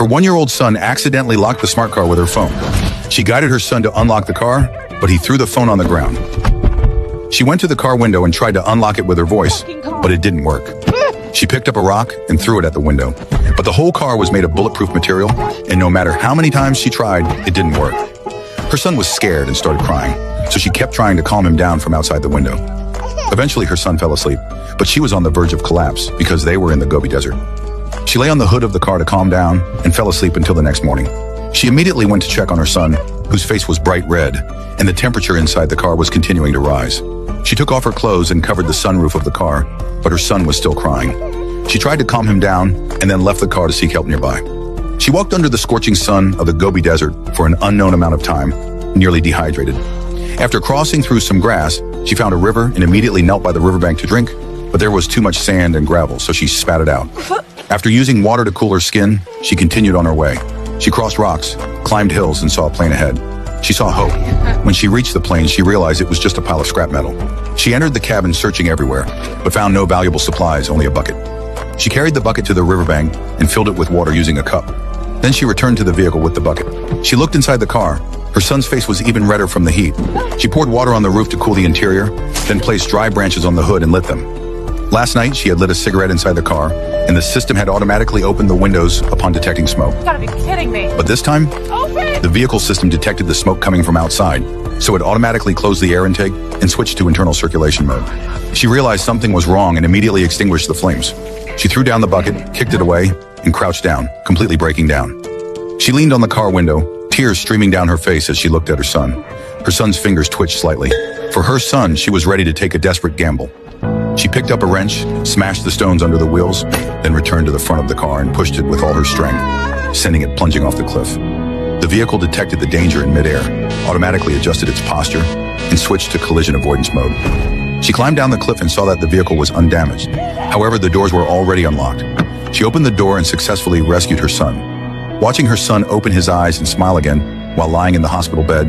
Her 1-year-old son accidentally locked the smart car with her phone. She guided her son to unlock the car, but he threw the phone on the ground. She went to the car window and tried to unlock it with her voice, but it didn't work. She picked up a rock and threw it at the window. But the whole car was made of bulletproof material, and no matter how many times she tried, it didn't work. Her son was scared and started crying, so she kept trying to calm him down from outside the window. Eventually, her son fell asleep, but she was on the verge of collapse because they were in the Gobi Desert. She lay on the hood of the car to calm down and fell asleep until the next morning. She immediately went to check on her son, whose face was bright red, and the temperature inside the car was continuing to rise. She took off her clothes and covered the sunroof of the car, but her son was still crying. She tried to calm him down and then left the car to seek help nearby. She walked under the scorching sun of the Gobi Desert for an unknown amount of time, nearly dehydrated. After crossing through some grass, she found a river and immediately knelt by the riverbank to drink, but there was too much sand and gravel, so she spat it out. After using water to cool her skin, she continued on her way. She crossed rocks, climbed hills, and saw a plane ahead. She saw hope. When she reached the plane, she realized it was just a pile of scrap metal. She entered the cabin searching everywhere, but found no valuable supplies, only a bucket. She carried the bucket to the riverbank and filled it with water using a cup. Then she returned to the vehicle with the bucket. She looked inside the car. Her son's face was even redder from the heat. She poured water on the roof to cool the interior, then placed dry branches on the hood and lit them. Last night, she had lit a cigarette inside the car, and the system had automatically opened the windows upon detecting smoke. You gotta be kidding me. But this time, Open! the vehicle system detected the smoke coming from outside, so it automatically closed the air intake and switched to internal circulation mode. She realized something was wrong and immediately extinguished the flames. She threw down the bucket, kicked it away, and crouched down, completely breaking down. She leaned on the car window, tears streaming down her face as she looked at her son. Her son's fingers twitched slightly. For her son, she was ready to take a desperate gamble. She picked up a wrench, smashed the stones under the wheels, then returned to the front of the car and pushed it with all her strength, sending it plunging off the cliff. The vehicle detected the danger in midair, automatically adjusted its posture, and switched to collision avoidance mode. She climbed down the cliff and saw that the vehicle was undamaged. However, the doors were already unlocked. She opened the door and successfully rescued her son. Watching her son open his eyes and smile again while lying in the hospital bed,